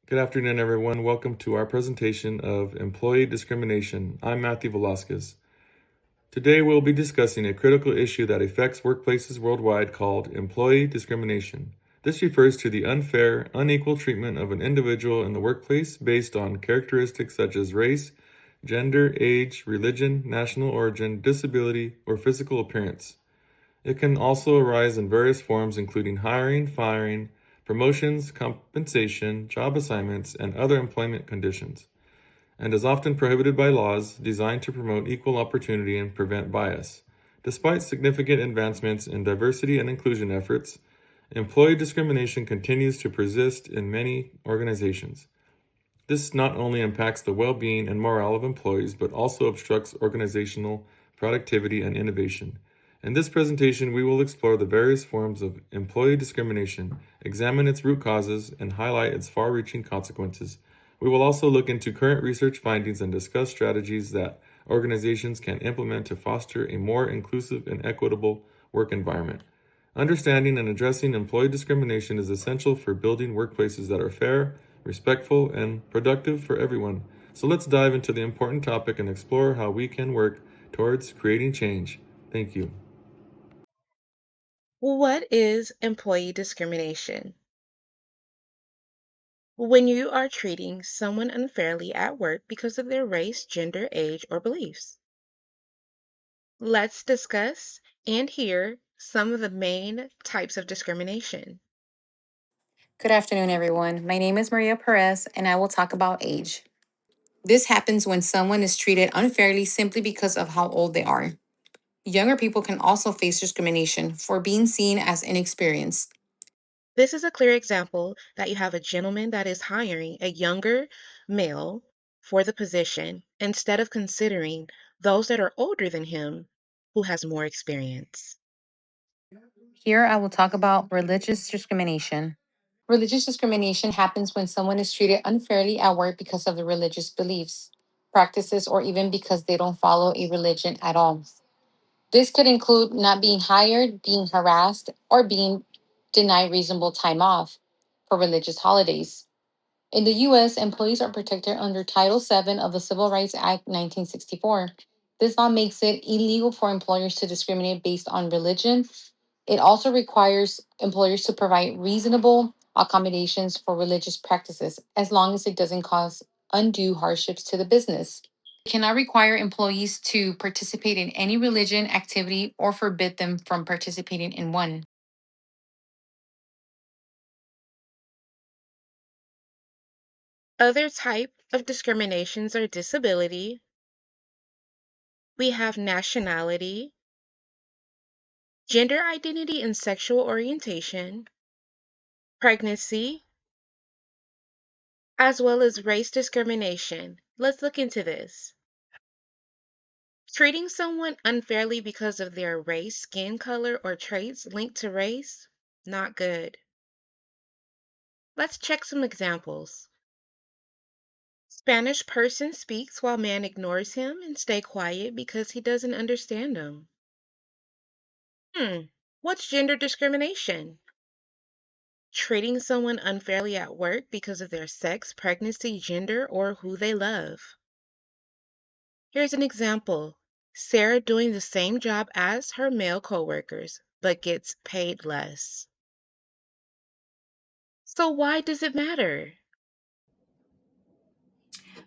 Good afternoon, everyone. Welcome to our presentation of employee discrimination. I'm Matthew Velasquez. Today, we'll be discussing a critical issue that affects workplaces worldwide called employee discrimination. This refers to the unfair, unequal treatment of an individual in the workplace based on characteristics such as race, gender, age, religion, national origin, disability, or physical appearance. It can also arise in various forms, including hiring, firing, promotions, compensation, job assignments, and other employment conditions, and is often prohibited by laws designed to promote equal opportunity and prevent bias. Despite significant advancements in diversity and inclusion efforts, employee discrimination continues to persist in many organizations. This not only impacts the well being and morale of employees, but also obstructs organizational productivity and innovation. In this presentation, we will explore the various forms of employee discrimination, examine its root causes, and highlight its far reaching consequences. We will also look into current research findings and discuss strategies that organizations can implement to foster a more inclusive and equitable work environment. Understanding and addressing employee discrimination is essential for building workplaces that are fair, respectful, and productive for everyone. So let's dive into the important topic and explore how we can work towards creating change. Thank you. What is employee discrimination? When you are treating someone unfairly at work because of their race, gender, age, or beliefs. Let's discuss and hear some of the main types of discrimination. Good afternoon, everyone. My name is Maria Perez, and I will talk about age. This happens when someone is treated unfairly simply because of how old they are. Younger people can also face discrimination for being seen as inexperienced. This is a clear example that you have a gentleman that is hiring a younger male for the position instead of considering those that are older than him who has more experience. Here, I will talk about religious discrimination. Religious discrimination happens when someone is treated unfairly at work because of their religious beliefs, practices, or even because they don't follow a religion at all. This could include not being hired, being harassed, or being denied reasonable time off for religious holidays. In the US, employees are protected under Title VII of the Civil Rights Act 1964. This law makes it illegal for employers to discriminate based on religion. It also requires employers to provide reasonable accommodations for religious practices as long as it doesn't cause undue hardships to the business. It cannot require employees to participate in any religion activity or forbid them from participating in one. Other type of discriminations are disability. We have nationality, gender identity and sexual orientation, pregnancy, as well as race discrimination. Let's look into this. Treating someone unfairly because of their race, skin color, or traits linked to race, not good. Let's check some examples. Spanish person speaks while man ignores him and stay quiet because he doesn't understand him. Hmm, what's gender discrimination? Treating someone unfairly at work because of their sex, pregnancy, gender, or who they love. Here's an example. Sarah doing the same job as her male coworkers, but gets paid less. So why does it matter?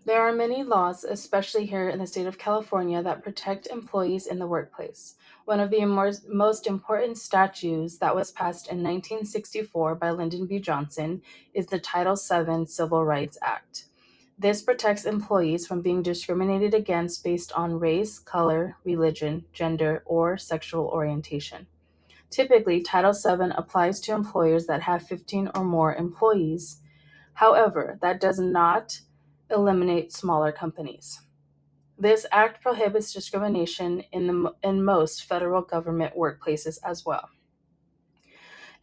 There are many laws, especially here in the state of California, that protect employees in the workplace. One of the most important statutes that was passed in 1964 by Lyndon B. Johnson is the Title VII Civil Rights Act. This protects employees from being discriminated against based on race, color, religion, gender, or sexual orientation. Typically, Title VII applies to employers that have 15 or more employees. However, that does not eliminate smaller companies. This act prohibits discrimination in most federal government workplaces as well,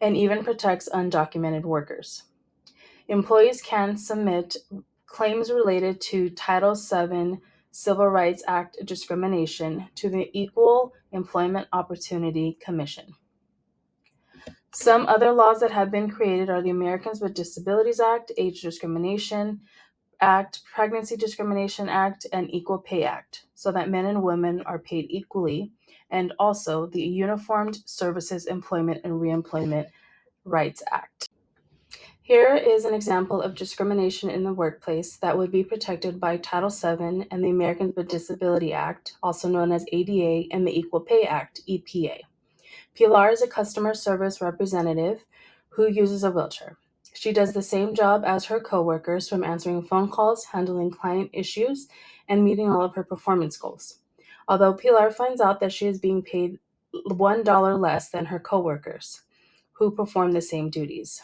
and even protects undocumented workers. Employees can submit claims related to Title VII Civil Rights Act discrimination to the Equal Employment Opportunity Commission. Some other laws that have been created are the Americans with Disabilities Act, Age Discrimination Act, Pregnancy Discrimination Act, and Equal Pay Act, so that men and women are paid equally, and also the Uniformed Services Employment and Reemployment Rights Act. Here is an example of discrimination in the workplace that would be protected by Title VII and the Americans with Disability Act, also known as ADA, and the Equal Pay Act, EPA. Pilar is a customer service representative who uses a wheelchair. She does the same job as her coworkers, from answering phone calls, handling client issues, and meeting all of her performance goals. Although Pilar finds out that she is being paid $1 less than her coworkers, who perform the same duties.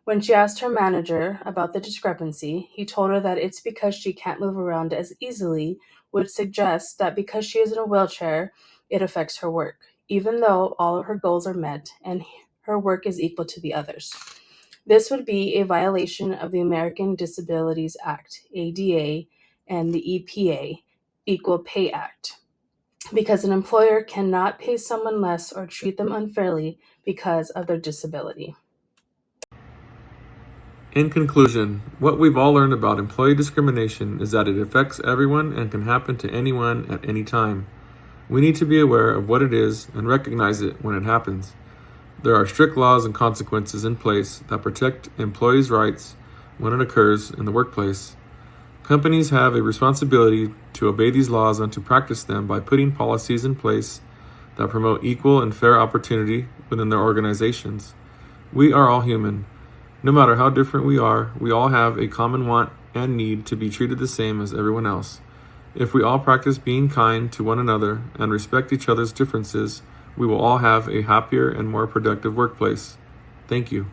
When she asked her manager about the discrepancy, he told her that it's because she can't move around as easily, which suggests that because she is in a wheelchair, it affects her work, even though all of her goals are met and her work is equal to the others. This would be a violation of the American Disabilities Act, ADA, and the EPA, Equal Pay Act, because an employer cannot pay someone less or treat them unfairly because of their disability. In conclusion, what we've all learned about employee discrimination is that it affects everyone and can happen to anyone at any time. We need to be aware of what it is and recognize it when it happens. There are strict laws and consequences in place that protect employees' rights when it occurs in the workplace. Companies have a responsibility to obey these laws and to practice them by putting policies in place that promote equal and fair opportunity within their organizations. We are all human. No matter how different we are, we all have a common want and need to be treated the same as everyone else. If we all practice being kind to one another and respect each other's differences, we will all have a happier and more productive workplace. Thank you.